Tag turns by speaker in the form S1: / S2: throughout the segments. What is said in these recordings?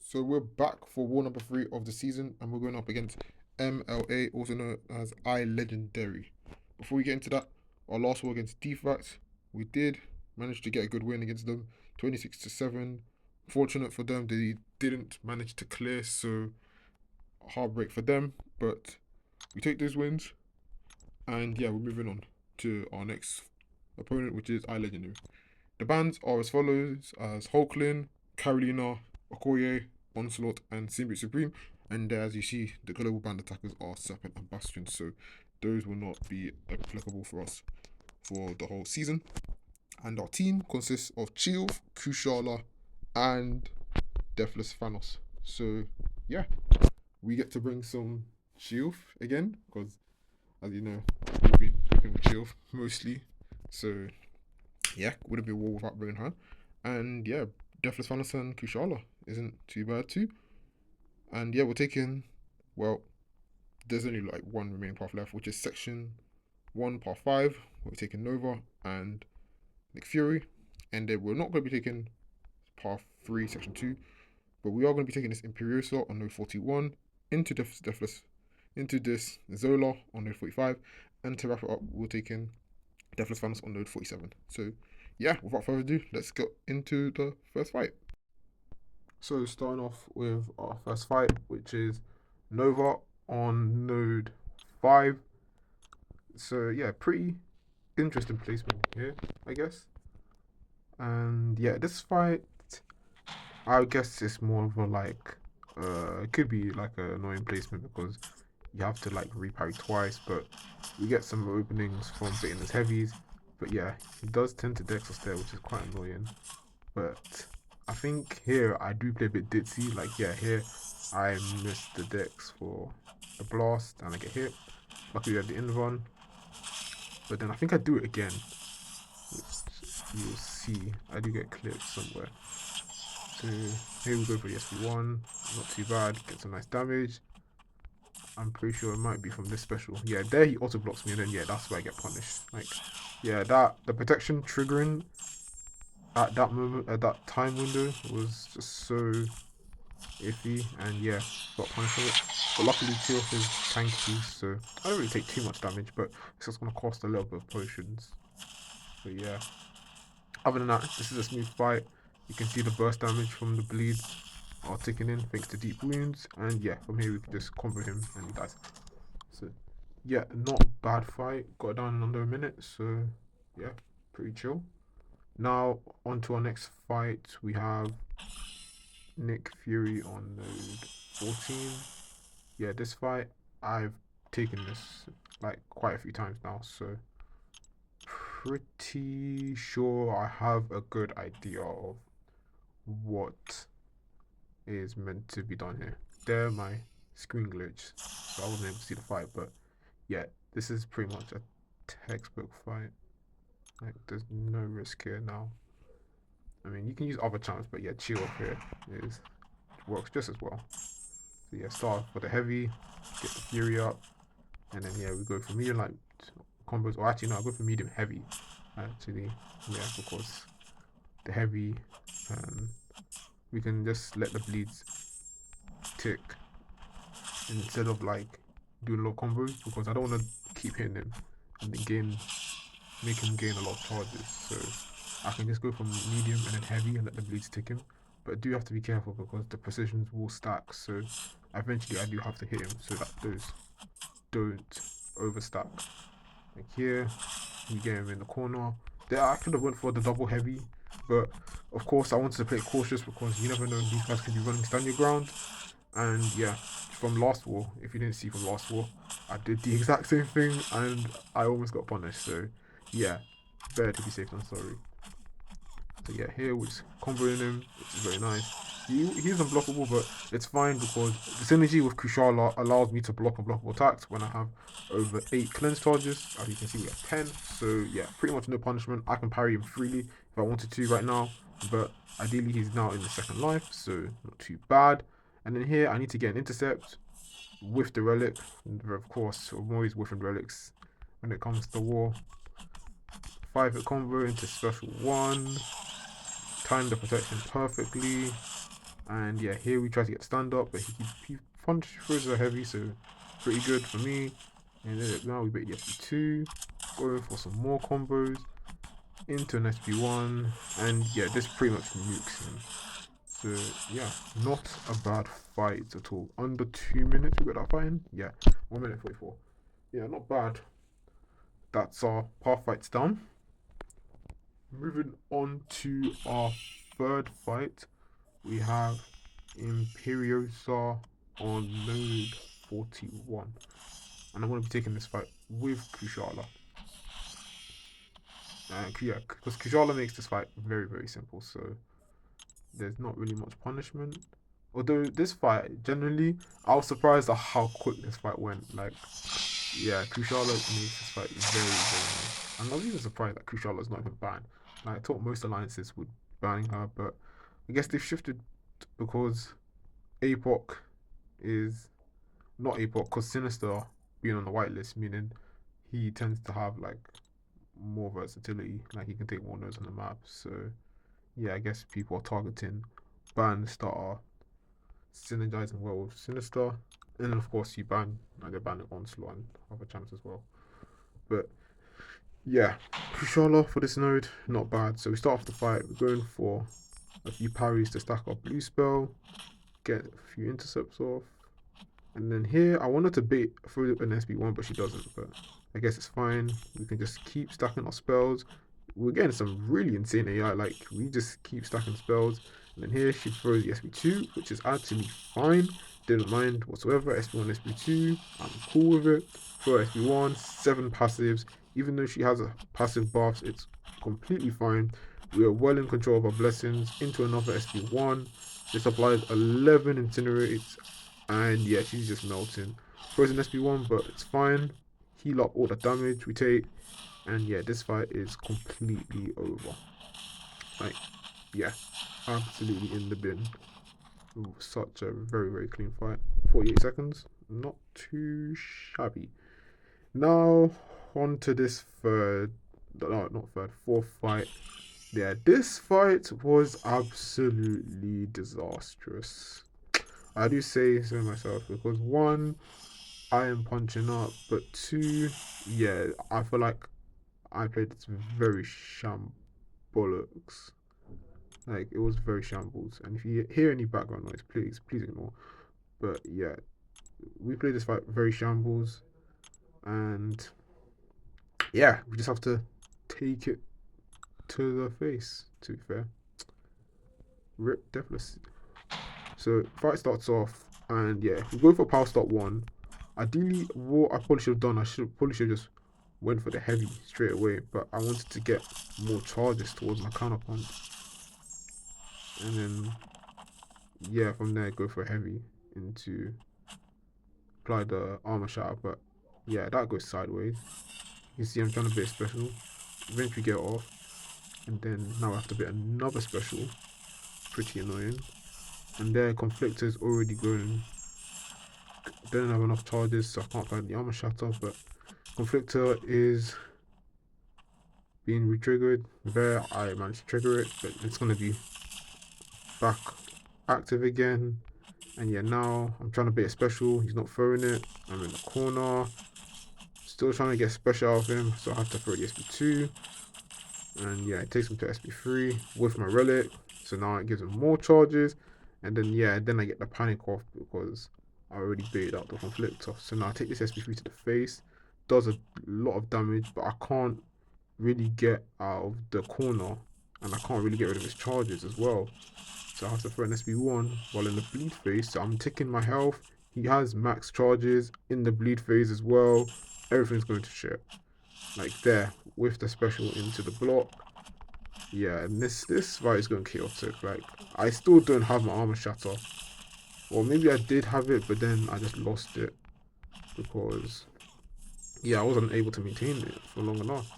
S1: So we're back for war number 3 of the season, and we're going up against MLA, also known as I Legendary. Before we get into that, our last war against DFACT, we did manage to get a good win against them, 26-7. Fortunate for them, they didn't manage to clear, so heartbreak for them. But we take those wins, and yeah, we're moving on to our next opponent, which is I Legendary. The bands are as follows as Hulklin, Carolina, Okoye, Onslaught, and Symbiote Supreme. And as you see, the global band attackers are Serpent and Bastion, so those will not be applicable for us for the whole season. And our team consists of Chilv, Kushala, and Deathless Thanos. So yeah, we get to bring some Chilv again, because as you know, we've been working with Chilv mostly. So yeah, wouldn't be a war without bringing her. And yeah, Deathless Thanos and Kushala isn't too bad too. And yeah, we're taking, well, there's only like one remaining path left, which is section 1, part 5. We're taking Nova and Nick Fury. And then we're not going to be taking path 3, section 2, but we are going to be taking this Imperiosa on node 41 into Deathless, into this Zola on node 45. And to wrap it up, we're taking Deathless Thanos on node 47. So yeah, without further ado, let's get into the first fight. So starting off with our first fight, which is Nova on node 5. So yeah, pretty interesting placement here, I guess. And yeah, this fight, I guess it's more of a like, it could be like an annoying placement because you have to like reparry twice, but we get some openings from baiting his heavies. But yeah, he does tend to Dex us there, which is quite annoying. But I think here I do play a bit ditzy. Like yeah, here I miss the Dex for a blast and I get hit. Luckily we have the end run. But then I think I do it again, which you'll see. I do get clipped somewhere. So here we go for the SB1. Not too bad. Get some nice damage. I'm pretty sure it might be from this special. Yeah, there he auto blocks me, and then yeah, that's where I get punished. Like, yeah, that the protection triggering at that moment, at that time window, was just so iffy, and yeah, got punished for it. But luckily, Chiof is tanky, so I don't really take too much damage, but it's just gonna cost a little bit of potions. But yeah, other than that, this is a smooth fight. You can see the burst damage from the bleeds are ticking in thanks to deep wounds, and yeah, from here we can just combo him and he dies. So yeah, not a bad fight. Got it down in under a minute, so yeah, pretty chill. Now on to our next fight. We have Nick Fury on node 14. Yeah, this fight I've taken this like quite a few times now, so pretty sure I have a good idea of what is meant to be done here. There, my screen glitch, so I wasn't able to see the fight, but yeah, this is pretty much a textbook fight. Like, there's no risk here now. I mean, you can use other champs, but yeah, chill up here is works just as well. So yeah, start with the heavy, get the fury up, and then yeah, we go for medium light combos. Or actually, no, I go for medium heavy. Actually, yeah, because the heavy, we can just let the bleeds tick instead of like doing a lot of combos because I don't want to keep hitting him and then make him gain a lot of charges. So I can just go from medium and then heavy and let the bleeds tick him. But I do have to be careful because the precisions will stack. So eventually I do have to hit him so that those don't overstack. Like here, we get him in the corner. There I could have went for the double heavy, but of course I wanted to play cautious because you never know, these guys could be running stand your ground. And yeah, from last war, if you didn't see from last war, I did the exact same thing and I almost got punished. So yeah, better to be safe than sorry. So yeah, here we're just comboing him, which is very nice. He's unblockable, but it's fine because the synergy with Kushala allows me to block unblockable attacks when I have over 8 cleanse charges. As you can see, we have 10. So yeah, pretty much no punishment. I can parry him freely if I wanted to right now, but ideally he's now in the second life, so not too bad. And then here I need to get an intercept with the relic. And of course, I'm always whiffing relics when it comes to war. 5-hit combo into special 1. Time the protection perfectly. And yeah, here we try to get stand up, but he throws a heavy, so pretty good for me. And then now we bait the SP2, going for some more combos into an SP1, and yeah, this pretty much nukes him. So yeah, not a bad fight at all. Under 2 minutes we got that fight in. Yeah, 1 minute 44. Yeah, not bad. That's our par fights done. Moving on to our third fight, we have Imperiosa on node 41. And I'm going to be taking this fight with Kushala. Yeah, because Kushala makes this fight very, very simple, so there's not really much punishment. Although this fight, generally, I was surprised at how quick this fight went. Like, yeah, Kushala makes this fight very, very nice. And I was even surprised that Kushala's not even banned. Like, I thought most alliances would ban her, but I guess they've shifted because APOC is not APOC, because Sinister being on the whitelist, meaning he tends to have like more versatility, like he can take more nodes on the map. So yeah, I guess people are targeting bans that are synergizing well with Sinister, and then of course you ban like they're banning Onslaught and other champs as well. But yeah, Kushala for this node, not bad. So we start off the fight, we're going for a few parries to stack our blue spell, get a few intercepts off. And then here, I wanted to bait through an SB1, but she doesn't. But I guess it's fine. We can just keep stacking our spells. We're getting some really insane AI. Like, we just keep stacking spells. And then here, she throws the SB2, which is actually fine. Didn't mind whatsoever. SB1, SB2. I'm cool with it. Throw SB1, 7 passives. Even though she has a passive buffs, it's completely fine. We are well in control of our blessings. Into another SB1. This applies 11 incinerates. And yeah, she's just melting. Frozen SP1, but it's fine. Heal up all the damage we take. And yeah, this fight is completely over. Like, yeah, absolutely in the bin. Ooh, such a very, very clean fight. 48 seconds. Not too shabby. Now, on to this fourth fight. Yeah, this fight was absolutely disastrous. I do say so myself because one, I am punching up, but two, yeah, I feel like I played this very shambolics. Like it was very shambles. And if you hear any background noise, please ignore. But yeah, we played this fight very shambles, and yeah, we just have to take it to the face. To be fair, rip Deathless. So fight starts off, and yeah, we go for power stop one. Ideally, what I probably should have done, I probably should have just went for the heavy straight away, but I wanted to get more charges towards my counter punch, and then yeah, from there go for heavy into apply the armor shatter. But yeah, that goes sideways. You see, I'm trying to bait special, eventually get off, and then now I have to bait another special. Pretty annoying. And there, Conflictor is already going. Don't have enough charges, so I can't find the armor shatter, but Conflictor is being retriggered. There, I managed to trigger it, but it's going to be back active again. And yeah, now I'm trying to bait a special. He's not throwing it. I'm in the corner. Still trying to get special out of him, so I have to throw the SB2. And yeah, it takes him to SB3 with my relic. So now it gives him more charges. And then yeah, then I get the panic off because I already baited out the Conflictor. So now I take this SB3 to the face. Does a lot of damage, but I can't really get out of the corner. And I can't really get rid of his charges as well. So I have to throw an SB1 while in the bleed phase. So I'm taking my health. He has max charges in the bleed phase as well. Everything's going to shit. Like there, with the special into the block. Yeah, and this fight is going chaotic. Like, I still don't have my armor shatter. Or maybe I did have it, but then I just lost it. Because, yeah, I wasn't able to maintain it for long enough.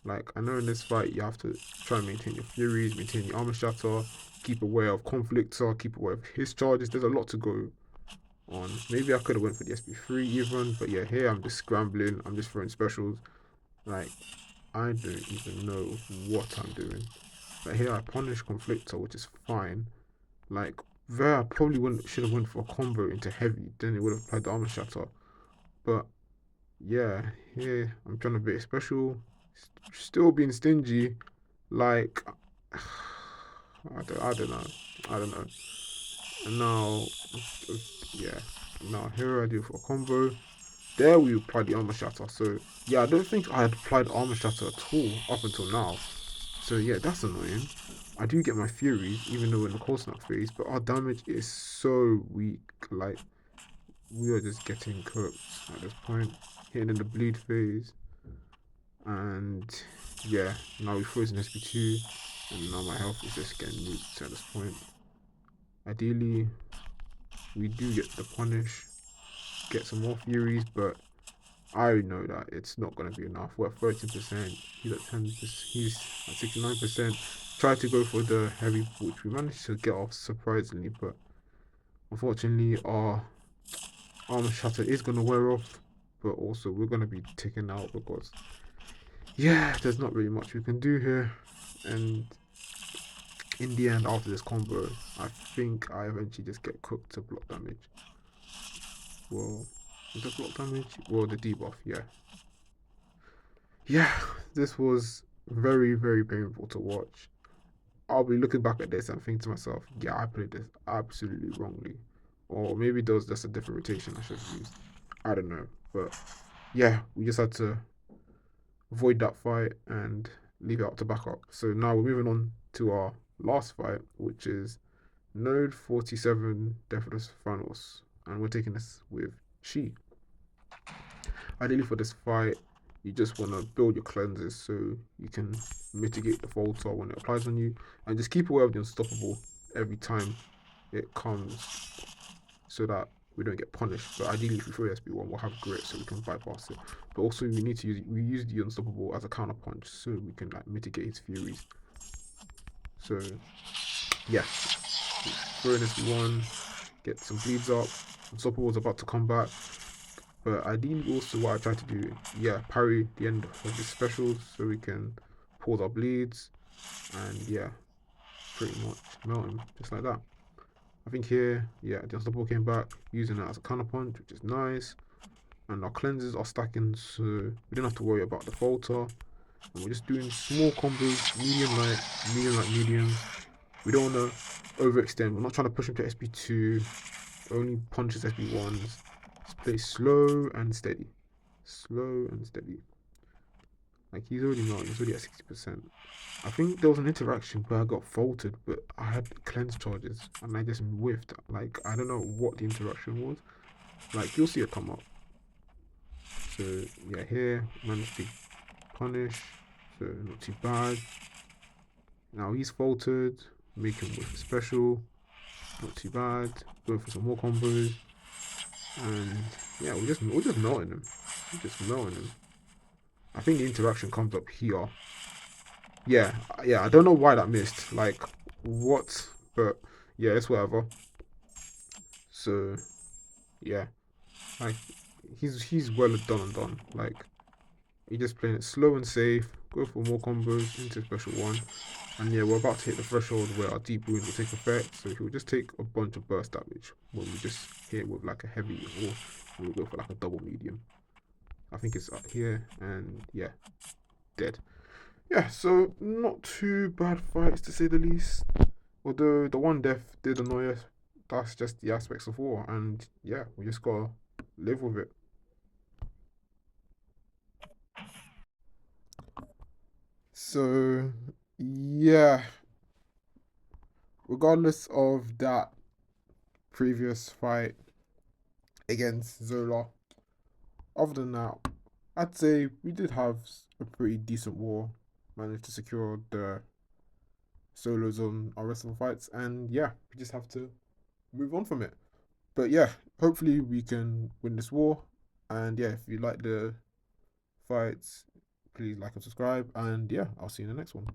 S1: Like, I know in this fight, you have to try and maintain your furies, maintain your armor shatter, keep aware of Conflictor, keep aware of his charges. There's a lot to go on. Maybe I could have went for the SB3 even, but yeah, here I'm just scrambling. I'm just throwing specials. Like, I don't even know what I'm doing. But here I punish Conflictor, which is fine. Like there, I probably wouldn't should have went for a combo into heavy. Then it would have applied the armor shatter. But yeah, here I'm trying to be special. Still being stingy. Like I don't know. I don't know. And now, yeah. Now here I do for a combo. There we applied the armor shatter. So yeah, I don't think I had applied armor shatter at all up until now. So yeah, that's annoying. I do get my furies, even though we're in the cold snap phase, but our damage is so weak. Like we are just getting cooked at this point. Hitting in the bleed phase. And yeah, now we've frozen SP2 and now my health is just getting nuked at this point. Ideally, we do get the punish, get some more furies, but I know that it's not going to be enough. We're at 13%, he's at 10%, he's at 69%. Tried to go for the heavy, which we managed to get off surprisingly, but unfortunately our armor shatter is going to wear off, but also we're going to be taken out because yeah, there's not really much we can do here. And in the end, after this combo, I think I eventually just get cooked to block damage. Well, was it block damage? Well, the debuff, yeah. Yeah, this was very, very painful to watch. I'll be looking back at this and thinking to myself, yeah, I played this absolutely wrongly. Or maybe there was just a different rotation I should have used. I don't know. But yeah, we just had to avoid that fight and leave it up to backup. So now we're moving on to our last fight, which is Node 47 Deathless Thanos. And we're taking this with She. Ideally for this fight, you just want to build your cleanses so you can mitigate the falter when it applies on you, and just keep aware of the unstoppable every time it comes so that we don't get punished. But ideally if we throw SB1 we'll have grit so we can bypass it. But also we use the unstoppable as a counter punch so we can like mitigate his furies. So yeah, throw in SB1, get some bleeds up. Unstoppable's about to come back. But ideally also what I try to do, yeah, parry the end of the specials so we can pause our bleeds and yeah, pretty much melt him just like that. I think here, yeah, the unstoppable came back using it as a counter punch, which is nice. And our cleanses are stacking so we don't have to worry about the falter. And we're just doing small combos, medium light, medium. We don't want to overextend. We're not trying to push him to SP2. Only punches SP1s. Play slow and steady. Slow and steady. Like he's already not, he's already at 60%. I think there was an interaction where I got faulted, but I had cleanse charges and I just whiffed. Like I don't know what the interaction was. Like you'll see it come up. So yeah, here managed to punish. So not too bad. Now he's faltered. Make him with special. Not too bad. Going for some more combos. And yeah, we're just melting him. We're just melting him. I think the interaction comes up here. Yeah, I don't know why that missed. Like, what? But yeah, it's whatever. So yeah, like he's well done and done. Like, he's just playing it slow and safe. Go for more combos into special one. And yeah, we're about to hit the threshold where our deep wound will take effect. So he'll just take a bunch of burst damage when we just hit with like a heavy, or we'll go for like a double medium. I think it's up here, and yeah, dead. Yeah, so not too bad fights to say the least. Although the one death did annoy us, that's just the aspects of war, and yeah, we just gotta live with it. So yeah, regardless of that previous fight against Zola, other than that, I'd say we did have a pretty decent war. Managed to secure the solos on our rest of the fights, and yeah, we just have to move on from it. But yeah, hopefully we can win this war. And yeah, if you like the fights, please like and subscribe. And yeah, I'll see you in the next one.